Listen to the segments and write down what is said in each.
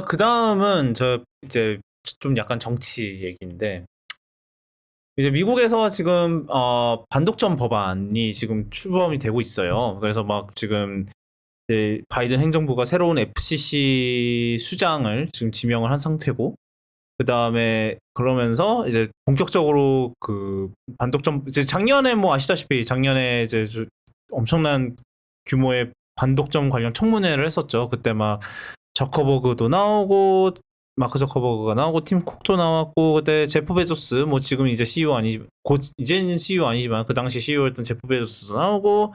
그 다음은 저 이제 좀 약간 정치 얘기인데, 이제 미국에서 지금 반독점 법안이 지금 출범이 되고 있어요. 그래서 막 지금 이제 바이든 행정부가 새로운 FCC 수장을 지금 지명을 한 상태고, 그 다음에 그러면서 이제 본격적으로 그 반독점, 이제 작년에 뭐 아시다시피 작년에 이제 엄청난 규모의 반독점 관련 청문회를 했었죠. 그때 막 저커버그도 나오고 마크 저커버그가 나오고 팀 쿡도 나왔고, 그때 제프 베조스, 뭐 지금 이제 CEO 아니지, 곧 이제는 CEO 아니지만 그 당시 CEO였던 제프 베조스도 나오고,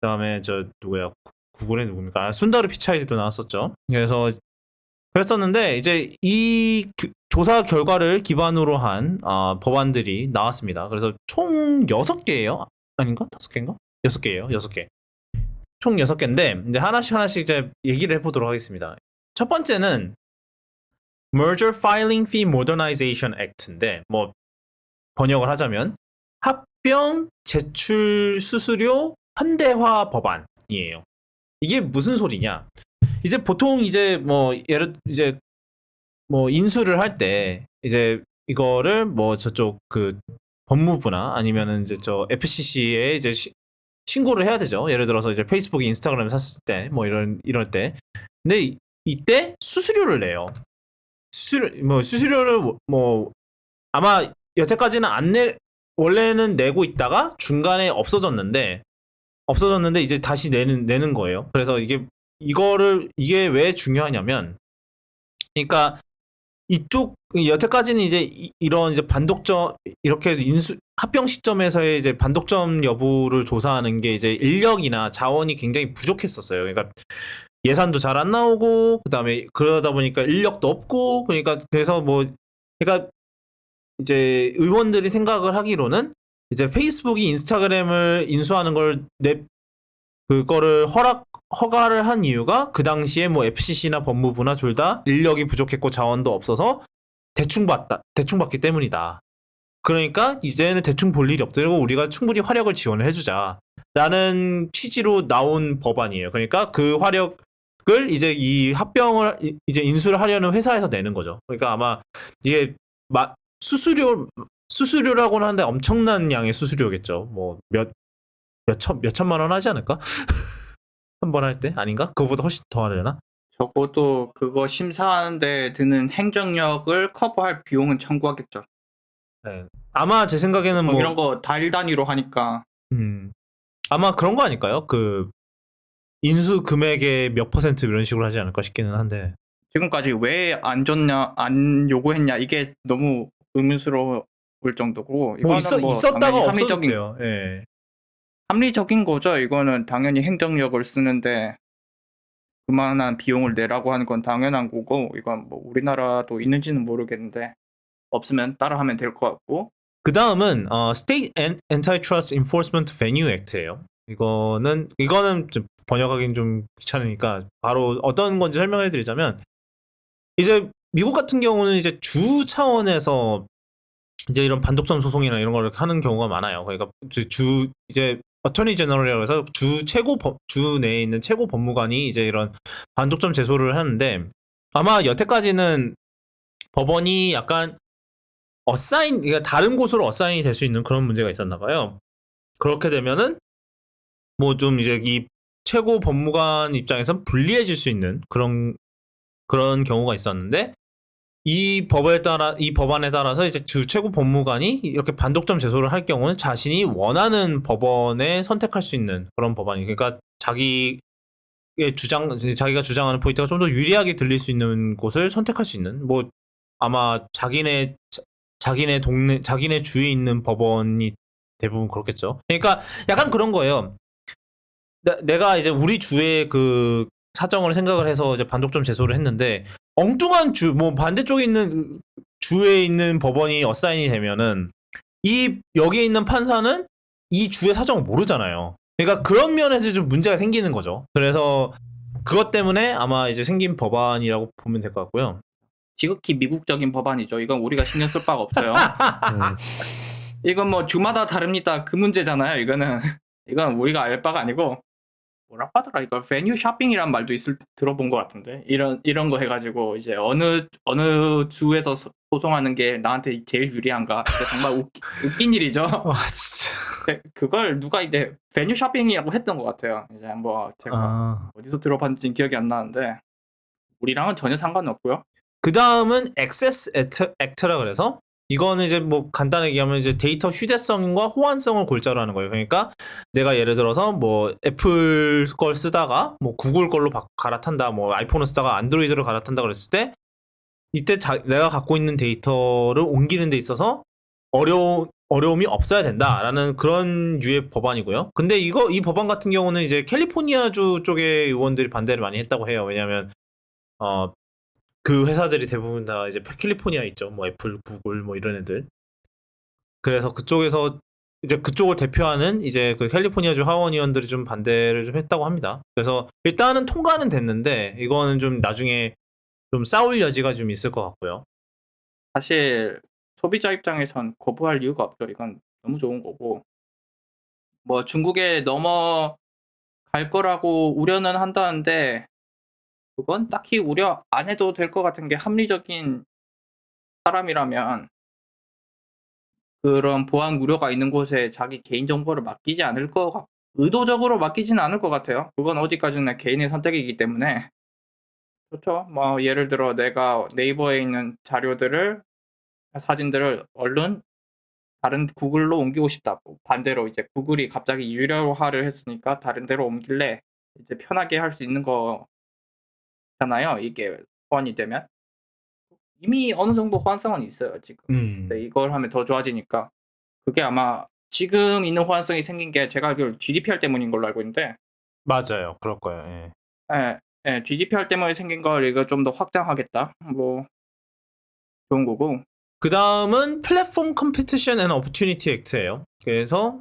그다음에 저 누구야, 구글의 누굽니까, 순다르 피차이도 나왔었죠. 그래서 그랬었는데 이제 이 조사 결과를 기반으로 한 법안들이 나왔습니다. 그래서 총 6개예요. 아닌가? 5개인가? 6개예요. 6개. 총 6개인데 이제 하나씩 이제 얘기를 해보도록 하겠습니다. 첫 번째는 Merger Filing Fee Modernization Act인데, 뭐 번역을 하자면 합병 제출 수수료 현대화 법안이에요. 이게 무슨 소리냐? 이제 보통 이제 뭐 예를 이제 뭐 인수를 할 때 이제 이거를 뭐 저쪽 그 법무부나 아니면은 이제 저 FCC에 이제 신고를 해야 되죠. 예를 들어서 이제 페이스북, 인스타그램 샀을 때 뭐 이럴 때. 근데 이때 수수료를 내요. 수수료를 뭐 아마 여태까지는 원래는 내고 있다가 중간에 없어졌는데 이제 다시 내는 거예요. 그래서 이게 왜 중요하냐면, 그러니까 이쪽 여태까지는 이제 이런 이제 반독점, 이렇게 합병 시점에서의 이제 반독점 여부를 조사하는 게 이제 인력이나 자원이 굉장히 부족했었어요. 그러니까 예산도 잘 안 나오고, 그다음에 그러다 보니까 인력도 없고, 그래서 뭐 그러니까 이제 의원들이 생각을 하기로는 이제 페이스북이 인스타그램을 인수하는 그거를 허가를 한 이유가 그 당시에 뭐 FCC나 법무부나 둘 다 인력이 부족했고 자원도 없어서 대충 받기 때문이다. 그러니까 이제는 대충 볼 일이 없더라고, 우리가 충분히 화력을 지원을 해주자 라는 취지로 나온 법안이에요. 그러니까 그 화력을 이제 이 합병을 이제 인수를 하려는 회사에서 내는 거죠. 그러니까 아마 이게 수수료라고는 하는데 엄청난 양의 수수료겠죠. 뭐 몇천만 원 하지 않을까? 한 번 할 때? 아닌가? 그거보다 훨씬 더 하려나? 적어도 그거 심사하는데 드는 행정력을 커버할 비용은 청구하겠죠. 네. 아마 제 생각에는 뭐 이런 거 달 단위로 하니까. 아마 그런 거 아닐까요? 그 인수 금액의 몇 퍼센트 이런 식으로 하지 않을까 싶기는 한데, 지금까지 왜 안 요구했냐, 이게 너무 의문스러울 정도고. 뭐 이거는 있었다가 당연히 없어졌대요. 예. 합리적인 거죠. 이거는 당연히 행정력을 쓰는데 그만한 비용을 내라고 하는 건 당연한 거고, 이건 뭐 우리나라도 있는지는 모르겠는데 없으면 따라하면 될 것 같고. 그 다음은 State Antitrust Enforcement Venue Act예요. 이거는 좀 번역하기는 좀 귀찮으니까 바로 어떤 건지 설명해 드리자면, 이제 미국 같은 경우는 이제 주 차원에서 이제 이런 반독점 소송이나 이런 걸 하는 경우가 많아요. 그러니까 이제 어터니 제너럴이라고 해서 주 내에 있는 최고 법무관이 이제 이런 반독점 제소를 하는데, 아마 여태까지는 법원이 약간 그러니까 다른 곳으로 어사인이 될 수 있는 그런 문제가 있었나 봐요. 그렇게 되면은 뭐 좀 이제 이 최고 법무관 입장에선 불리해질 수 있는 그런 경우가 있었는데, 이 법안에 따라서 이제 주 최고 법무관이 이렇게 반독점 제소를 할 경우는 자신이 원하는 법원에 선택할 수 있는 그런 법안이, 그러니까 자기가 주장하는 포인트가 좀 더 유리하게 들릴 수 있는 곳을 선택할 수 있는, 뭐 아마 자기네 동네, 자기네 주에 있는 법원이 대부분 그렇겠죠. 그러니까 약간 그런 거예요. 내가 이제 우리 주의 그 사정을 생각을 해서 이제 반독점 제소를 했는데, 엉뚱한 뭐 반대쪽에 있는 주에 있는 법원이 어사인이 되면은 여기에 있는 판사는 이 주의 사정을 모르잖아요. 그러니까 그런 면에서 좀 문제가 생기는 거죠. 그래서 그것 때문에 아마 이제 생긴 법안이라고 보면 될 것 같고요. 지극히 미국적인 법안이죠. 이건 우리가 신경 쓸 바가 없어요. 이건 뭐 주마다 다릅니다. 그 문제잖아요. 이건 우리가 알 바가 아니고. 뭐라고 하더라 이거 venue shopping이란 말도 들어본 것 같은데 이런 거 해가지고 이제 어느 주에서 소송하는 게 나한테 제일 유리한가 이게 정말 웃긴 일이죠. 와 진짜. 그걸 누가 이제 venue shopping이라고 했던 것 같아요. 이제 뭐 제가 아. 어디서 들어봤는지 기억이 안 나는데 우리랑은 전혀 상관없고요. 그 다음은 액세스 액트라 그래서 이거는 이제 뭐 간단하게 얘기하면 이제 데이터 휴대성과 호환성을 골자로 하는 거예요. 그러니까 내가 예를 들어서 뭐 애플 걸 쓰다가 뭐 구글 걸로 갈아탄다, 뭐 아이폰을 쓰다가 안드로이드를 갈아탄다 그랬을 때 이때 내가 갖고 있는 데이터를 옮기는 데 있어서 어려움이 없어야 된다라는 그런 유의 법안이고요. 근데 이 법안 같은 경우는 이제 캘리포니아주 쪽의 의원들이 반대를 많이 했다고 해요. 왜냐하면 그 회사들이 대부분 다 이제 캘리포니아에 있죠. 뭐 애플, 구글 뭐 이런 애들. 그래서 그쪽에서 이제 그쪽을 대표하는 이제 그 캘리포니아주 하원 의원들이 좀 반대를 좀 했다고 합니다. 그래서 일단은 통과는 됐는데 이거는 좀 나중에 좀 싸울 여지가 좀 있을 것 같고요. 사실 소비자 입장에선 거부할 이유가 없죠. 이건 너무 좋은 거고 뭐 중국에 넘어갈 거라고 우려는 한다는데 그건 딱히 우려 안 해도 될 것 같은 게 합리적인 사람이라면 그런 보안 우려가 있는 곳에 자기 개인정보를 맡기지 않을 의도적으로 맡기지는 않을 것 같아요. 그건 어디까지나 개인의 선택이기 때문에 그렇죠. 뭐 예를 들어 내가 네이버에 있는 사진들을 얼른 다른 구글로 옮기고 싶다. 반대로 이제 구글이 갑자기 유료화를 했으니까 다른 데로 옮길래 이제 편하게 할 수 있는 거잖아요. 이게 호환이 되면 이미 어느 정도 호환성은 있어요 지금. 근데 이걸 하면 더 좋아지니까 그게 아마 지금 있는 호환성이 생긴 게 제가 알기로 GDPR 때문인 걸로 알고 있는데 맞아요. 그럴 거예요. 예. 예, GDPR 때문에 생긴 걸 이거 좀 더 확장하겠다. 뭐 좋은 거고. 그 다음은 플랫폼 컴피티션 앤 오퍼튜니티 액트예요. 그래서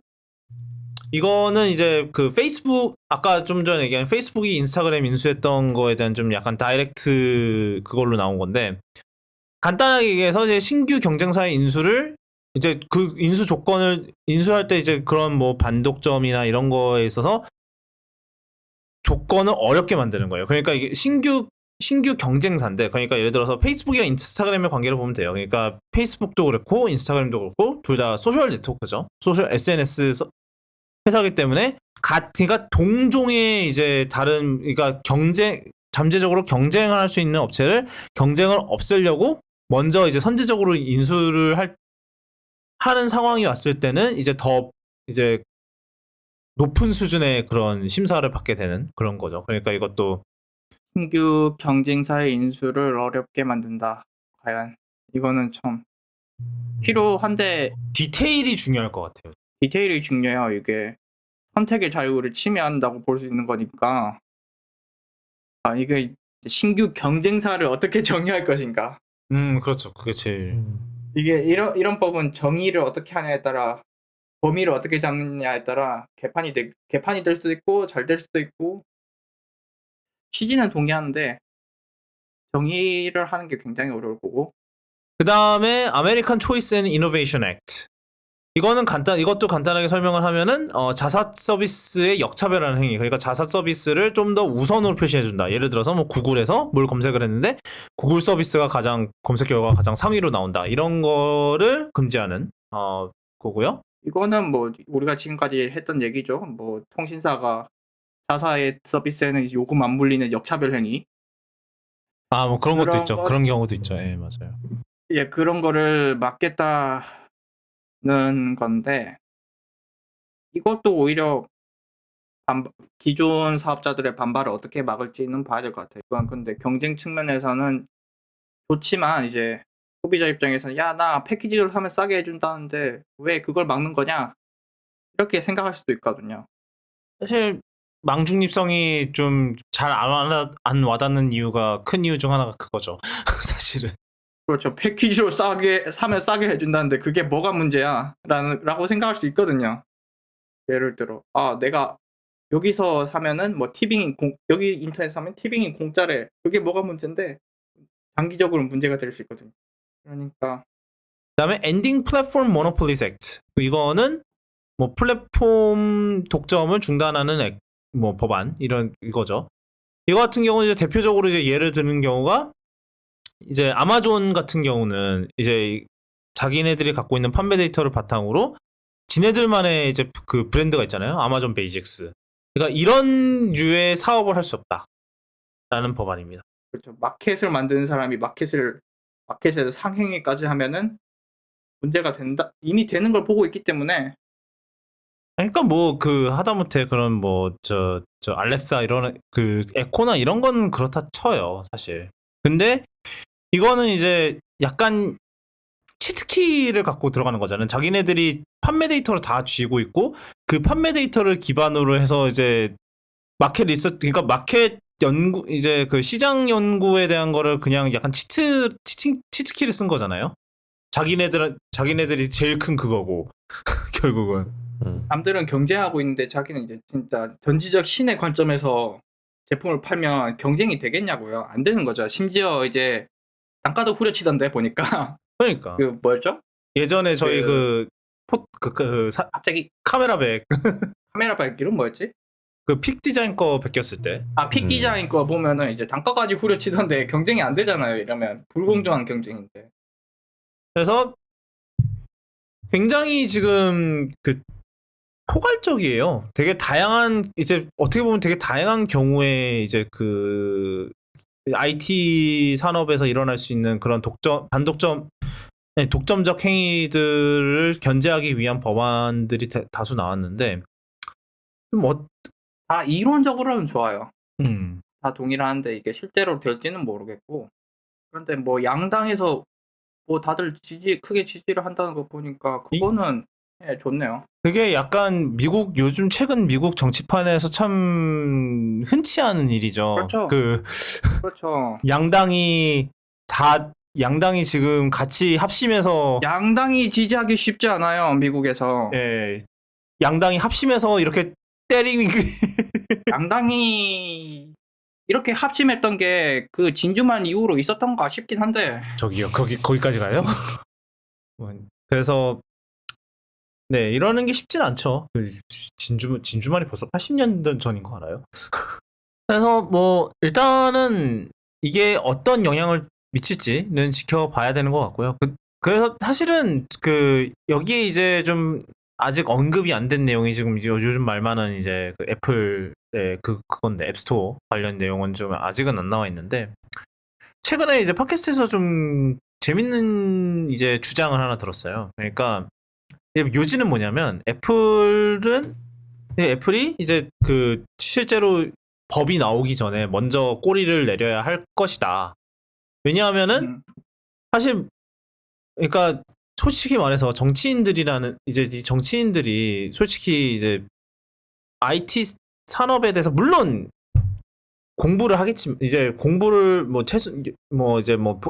이거는 이제 그 페이스북 아까 좀 전에 얘기한 페이스북이 인스타그램 인수했던 거에 대한 좀 약간 다이렉트 그걸로 나온 건데 간단하게 얘기해서 이제 신규 경쟁사의 인수를 이제 그 인수 조건을 인수할 때 이제 그런 뭐 반독점이나 이런 거에 있어서 조건을 어렵게 만드는 거예요. 그러니까 이게 신규 경쟁사인데 그러니까 예를 들어서 페이스북이랑 인스타그램의 관계를 보면 돼요. 그러니까 페이스북도 그렇고 인스타그램도 그렇고 둘 다 소셜 네트워크죠. 소셜 SNS 회사기 때문에 그러니까 동종의 이제 다른 그러니까 잠재적으로 경쟁을 할 수 있는 업체를 경쟁을 없애려고 먼저 이제 선제적으로 인수를 하는 상황이 왔을 때는 이제 더 이제 높은 수준의 그런 심사를 받게 되는 그런 거죠. 그러니까 이것도 신규 경쟁사의 인수를 어렵게 만든다. 과연 이거는 참 필요한데 디테일이 중요할 것 같아요. 디테일이 중요해요. 이게 선택의 자유를 침해한다고 볼 수 있는 거니까 이게 신규 경쟁사를 어떻게 정의할 것인가. 그렇죠. 그게 제일 이게 이런 법은 정의를 어떻게 하냐에 따라 범위를 어떻게 잡느냐에 따라 개판이 될 수도 있고 잘 될 수도 있고 취지는 동의하는데 정의를 하는 게 굉장히 어려울 거고. 그 다음에 아메리칸 초이스 앤 이노베이션 액트. 이것도 간단하게 설명을 하면은 자사 서비스의 역차별하는 행위. 그러니까 자사 서비스를 좀 더 우선으로 표시해준다. 예를 들어서 뭐 구글에서 뭘 검색을 했는데 구글 서비스가 검색 결과가 가장 상위로 나온다. 이런 거를 금지하는 거고요. 이거는 뭐 우리가 지금까지 했던 얘기죠. 뭐 통신사가 자사의 서비스에는 요금 안 물리는 역차별 행위. 뭐 그런 것도 있죠. 것- 그런 경우도 있죠. 예, 맞아요. 예, 그런 거를 막겠다는 건데 이것도 오히려 기존 사업자들의 반발을 어떻게 막을지는 봐야 될 것 같아요. 이건 근데 경쟁 측면에서는 좋지만 이제 소비자 입장에서는 야, 나 패키지로 사면 싸게 해준다는데 왜 그걸 막는 거냐? 이렇게 생각할 수도 있거든요. 사실 망중립성이 좀 잘 안 와닿는 이유가 큰 이유 중 하나가 그거죠. 사실은. 그렇죠. 패키지로 사면 싸게 해준다는데 그게 뭐가 문제야? 라고 생각할 수 있거든요. 예를 들어 내가 여기서 사면은 뭐 여기 인터넷 사면 티빙이 공짜래. 그게 뭐가 문제인데 장기적으로 문제가 될 수 있거든요. 그러니까 그다음에 엔딩 플랫폼 모노폴리스 액트. 이거는 뭐 플랫폼 독점을 중단하는 뭐 법안 이런 이거죠. 이거 같은 경우는 이제 대표적으로 이제 예를 드는 경우가 이제 아마존 같은 경우는 이제 자기네들이 갖고 있는 판매 데이터를 바탕으로 지네들만의 이제 그 브랜드가 있잖아요. 아마존 베이직스. 그러니까 이런 류의 사업을 할 수 없다라는 법안입니다. 그렇죠. 마켓을 만드는 사람이 마켓에서 상행위까지 하면은 문제가 된다. 이미 되는 걸 보고 있기 때문에 그러니까 뭐 그 하다못해 그런 뭐 저 알렉사 이런 그 에코나 이런 거는 그렇다 쳐요, 사실. 근데 이거는 이제 약간 치트키를 갖고 들어가는 거잖아요. 자기네들이 판매 데이터를 다 쥐고 있고 그 판매 데이터를 기반으로 해서 이제 마켓 리서치, 그러니까 마켓 연구, 이제 그 시장 연구에 대한 거를 그냥 약간 치트키를 쓴 거잖아요. 자기네들이 제일 큰 그거고 결국은. 남들은 경쟁하고 있는데 자기는 이제 진짜 전지적 신의 관점에서 제품을 팔면 경쟁이 되겠냐고요. 안 되는 거죠. 심지어 이제 단가도 후려치던데 보니까 그러니까 그 뭐였죠? 예전에 저희 갑자기 카메라백 카메라 백 이름 뭐였지? 그 픽 디자인 거 베꼈을 때 픽 디자인 거 보면은 이제 단가까지 후려치던데 경쟁이 안 되잖아요. 이러면 불공정한 경쟁인데. 그래서 굉장히 지금 그 포괄적이에요. 되게 다양한, 이제 어떻게 보면 되게 다양한 경우에 이제 그 IT 산업에서 일어날 수 있는 그런 독점적 행위들을 견제하기 위한 법안들이 다수 나왔는데 좀 다 이론적으로는 좋아요. 음. 다 동일한데 이게 실제로 될지는 모르겠고. 그런데 뭐 양당에서 뭐 다들 크게 지지를 한다는 거 보니까 그거는 예, 좋네요. 그게 약간 요즘 최근 미국 정치판에서 참 흔치 않은 일이죠. 그렇죠. 그렇죠. 양당이 지금 같이 합심해서 양당이 지지하기 쉽지 않아요, 미국에서. 예, 양당이 합심해서 이렇게 때리는 양당이 이렇게 합심했던 게 그 진주만 이후로 있었던가 싶긴 한데. 저기요, 거기까지 가요? 그래서 네, 이러는 게 쉽진 않죠. 진주만이 벌써 80년 전인 거 알아요? 그래서 뭐 일단은 이게 어떤 영향을 미칠지는 지켜봐야 되는 것 같고요. 그래서 사실은 여기에 이제 좀 아직 언급이 안 된 내용이 지금 요즘 말만은 이제 그 애플의 그건데 앱스토어 관련 내용은 좀 아직은 안 나와 있는데 최근에 이제 팟캐스트에서 좀 재밌는 이제 주장을 하나 들었어요. 그러니까 요지는 뭐냐면 애플이 이제 그 실제로 법이 나오기 전에 먼저 꼬리를 내려야 할 것이다. 왜냐하면은 사실 그러니까 솔직히 말해서 이 정치인들이 솔직히 이제 IT 산업에 대해서 물론 공부를 하겠지만 이제 공부를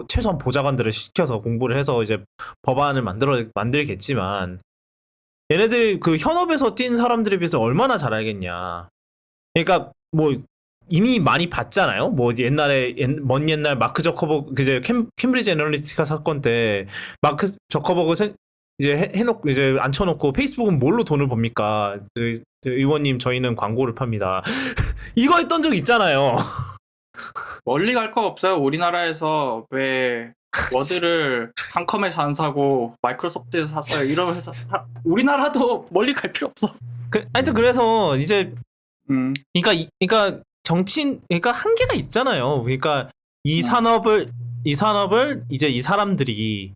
최소한 보좌관들을 시켜서 공부를 해서 이제 법안을 만들겠지만 얘네들 그 현업에서 뛴 사람들에 비해서 얼마나 잘 알겠냐. 그러니까 뭐 이미 많이 봤잖아요. 뭐 먼 옛날 마크 저커버그 이제 캠브리지 애널리티카 사건 때 마크 저커버그 이제 해놓고 이제 앉혀놓고 페이스북은 뭘로 돈을 법니까? 의원님 저희는 광고를 팝니다. 이거 했던 적 있잖아요. 멀리 갈 거 없어요. 우리나라에서 왜 워드를 한컴에서 안 사고 마이크로소프트에서 샀어요. 이런 회사 우리나라도 멀리 갈 필요 없어. 하여튼 그래서 이제 그러니까 그러니까 한계가 있잖아요. 그러니까 이 산업을 이제 이 사람들이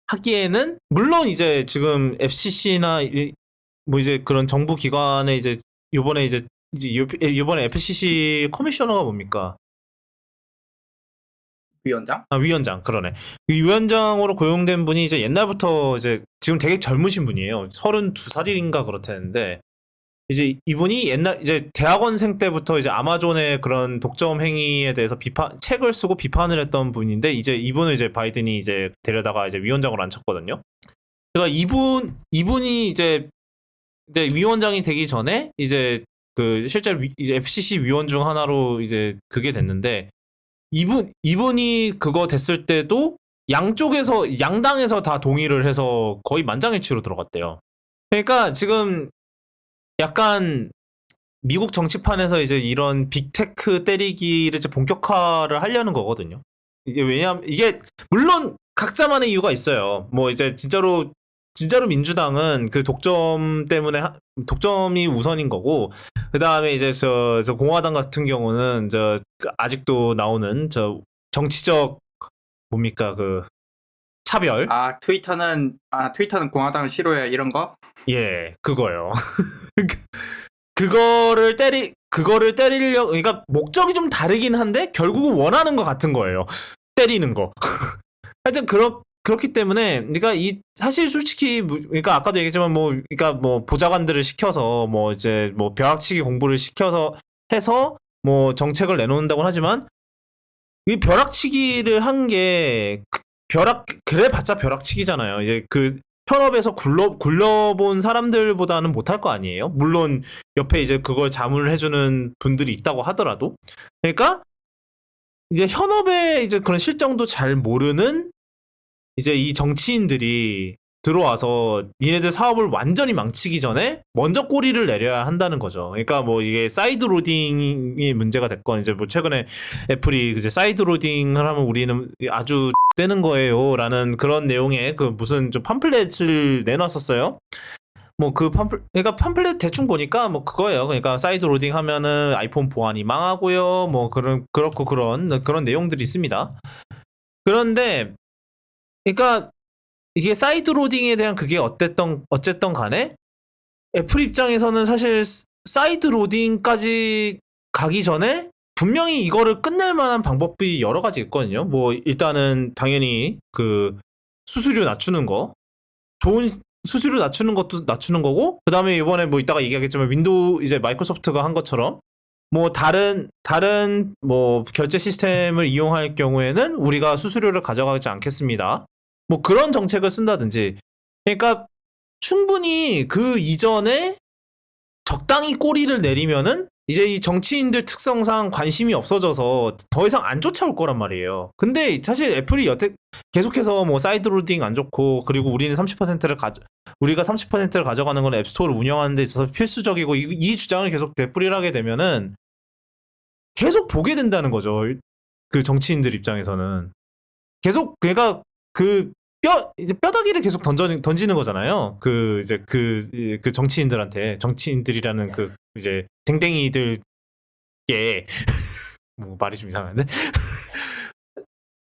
하기에는 물론 이제 지금 FCC나 뭐 이제 그런 정부 기관에 이제 요번에 FCC 커미셔너가 뭡니까? 위원장? 위원장, 그러네. 그 위원장으로 고용된 분이 이제 옛날부터 이제 지금 되게 젊으신 분이에요. 32살인가 그렇다는데 이제 이분이 이제 대학원생 때부터 이제 아마존의 그런 독점 행위에 대해서 책을 쓰고 비판을 했던 분인데 이제 이분을 이제 바이든이 이제 데려다가 이제 위원장으로 앉혔거든요. 그러니까 이분이 이제 위원장이 되기 전에 이제 그 실제로 이제 FCC 위원 중 하나로 이제 그게 됐는데 이분이 그거 됐을 때도 양당에서 다 동의를 해서 거의 만장일치로 들어갔대요. 그러니까 지금 약간 미국 정치판에서 이제 이런 빅테크 때리기를 이제 본격화를 하려는 거거든요. 이게 왜냐하면 이게 물론 각자만의 이유가 있어요. 뭐 이제 진짜로 민주당은 그 독점 때문에 독점이 우선인 거고, 그 다음에 이제 저 공화당 같은 경우는 아직도 나오는 정치적 뭡니까 그 차별. 트위터는 공화당을 싫어해 이런 거? 예, 그거요. 그거를 때리려, 그러니까 목적이 좀 다르긴 한데 결국은 원하는 것 같은 거예요. 때리는 거. 하여튼 그렇기 때문에, 그러니까 사실 솔직히, 그러니까 아까도 얘기했지만 그러니까 보좌관들을 시켜서 이제 벼락치기 공부를 시켜서 해서 정책을 내놓는다고 하지만, 이 벼락치기를 한 게 그래봤자 벼락치기잖아요. 이제 그 현업에서 굴러본 사람들보다는 못할 거 아니에요. 물론 옆에 이제 그걸 자문을 해주는 분들이 있다고 하더라도. 그러니까 이제 현업의 이제 그런 실정도 잘 모르는 이제 이 정치인들이 들어와서 니네들 사업을 완전히 망치기 전에 먼저 꼬리를 내려야 한다는 거죠. 그러니까 이게 사이드 로딩이 문제가 됐건, 이제 최근에 애플이 이제 사이드 로딩을 하면 우리는 아주 되는 거예요라는 그런 내용의 그 무슨 좀 팜플렛을 내놨었어요. 그러니까 팜플렛 대충 보니까 그거예요. 그러니까 사이드 로딩 하면은 아이폰 보안이 망하고요. 그렇고 그런 내용들이 있습니다. 그런데 그러니까 이게 사이드 로딩에 대한 그게 어쨌든 간에 애플 입장에서는 사실 사이드 로딩까지 가기 전에 분명히 이거를 끝낼 만한 방법이 여러 가지 있거든요. 일단은 당연히 그 수수료 낮추는 거, 좋은 수수료 낮추는 것도 낮추는 거고, 그 다음에 이번에 이따가 얘기하겠지만 윈도우 이제 마이크로소프트가 한 것처럼 다른 결제 시스템을 이용할 경우에는 우리가 수수료를 가져가지 않겠습니다. 그런 정책을 쓴다든지. 그러니까 충분히 그 이전에 적당히 꼬리를 내리면은 이제 이 정치인들 특성상 관심이 없어져서 더 이상 안 쫓아올 거란 말이에요. 근데 사실 애플이 여태 계속해서 사이드 로딩 안 좋고, 그리고 우리가 30%를 가져가는 건 앱스토어를 운영하는 데 있어서 필수적이고, 이 주장을 계속 되풀이를 하게 되면은 계속 보게 된다는 거죠. 그 정치인들 입장에서는. 계속, 그러니까 이제 뼈다귀를 계속 던지는 거잖아요. 그 정치인들이라는 이제 댕댕이들께, 말이 좀 이상한데?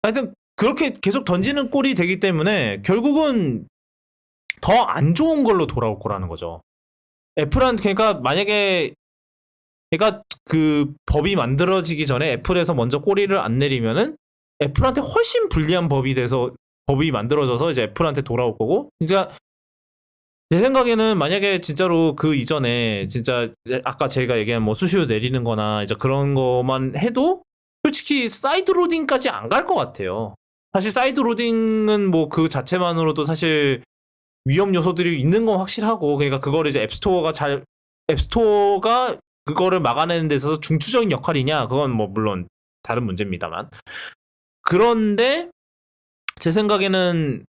하여튼, 그렇게 계속 던지는 꼴이 되기 때문에 결국은 더 안 좋은 걸로 돌아올 거라는 거죠. 그러니까 만약에, 그러니까 그 법이 만들어지기 전에 애플에서 먼저 꼬리를 안 내리면은 애플한테 훨씬 불리한 법이 만들어져서 이제 애플한테 돌아올 거고, 진짜 제 생각에는 만약에 진짜로 그 이전에 진짜 아까 제가 얘기한 수수료 내리는 거나 이제 그런 거만 해도 솔직히 사이드 로딩까지 안 갈 것 같아요. 사실 사이드 로딩은 그 자체만으로도 사실 위험 요소들이 있는 건 확실하고, 그러니까 그거를 이제 앱스토어가 그거를 막아내는 데 있어서 중추적인 역할이냐, 그건 물론 다른 문제입니다만. 그런데 제 생각에는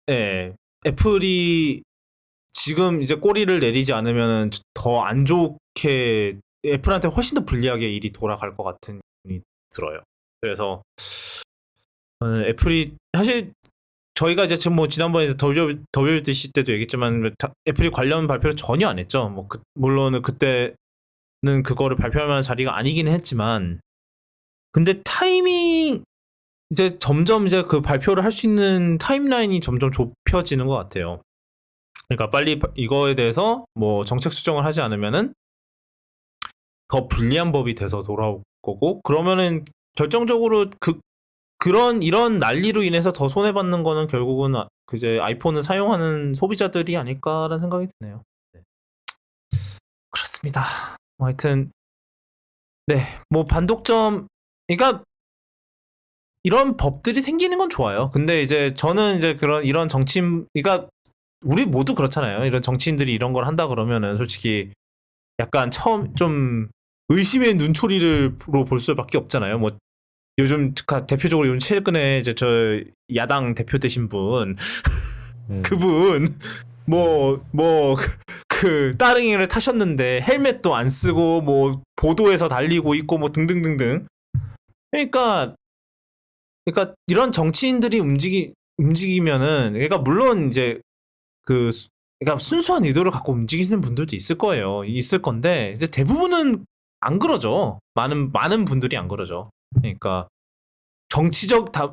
애플이 지금 이제 꼬리를 내리지 않으면 더 안 좋게, 애플한테 훨씬 더 불리하게 일이 돌아갈 것 같은 느낌이 들어요. 그래서 애플이 사실 저희가 이제 지금 지난번에 WWDC 때도 얘기했지만 애플이 관련 발표를 전혀 안 했죠. 물론 그때는 그거를 발표할 만한 자리가 아니긴 했지만, 근데 이제 점점 이제 그 발표를 할 수 있는 타임라인이 점점 좁혀지는 것 같아요. 그러니까 빨리 이거에 대해서 정책 수정을 하지 않으면은 더 불리한 법이 돼서 돌아올 거고, 그러면은 결정적으로 이런 난리로 인해서 더 손해받는 거는 결국은 이제 아이폰을 사용하는 소비자들이 아닐까라는 생각이 드네요. 네. 그렇습니다. 하여튼 네, 반독점, 그러니까 이런 법들이 생기는 건 좋아요. 근데 이제 저는 이제 이런 정치인, 그러니까 우리 모두 그렇잖아요. 이런 정치인들이 이런 걸 한다 그러면은 솔직히 약간 좀 의심의 눈초리로 볼 수밖에 없잖아요. 요즘 대표적으로 요즘 최근에 이제 저 야당 대표 되신 분 그분 그 따릉이를 타셨는데 헬멧도 안 쓰고 뭐 보도에서 달리고 있고 뭐 등등등등. 그러니까 이런 정치인들이 움직이면은 그러니까 물론 이제 그러니까 순수한 의도를 갖고 움직이시는 분들도 있을 거예요. 있을 건데 이제 대부분은 안 그러죠. 많은 분들이 안 그러죠. 그러니까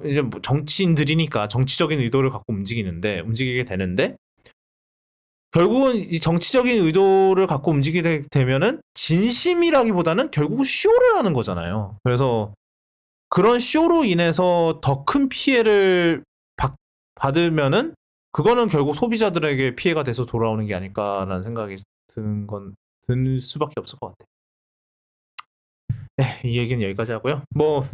이제 뭐 정치인들이니까 정치적인 의도를 갖고 움직이게 되는데 결국은 이 정치적인 의도를 갖고 움직이게 되면은 진심이라기보다는 결국 쇼를 하는 거잖아요. 그래서 그런 쇼로 인해서 더 큰 피해를 받으면은 그거는 결국 소비자들에게 피해가 돼서 돌아오는 게 아닐까라는 생각이 들 수밖에 없을 것 같아요. 네, 이 얘기는 여기까지 하고요. 뭐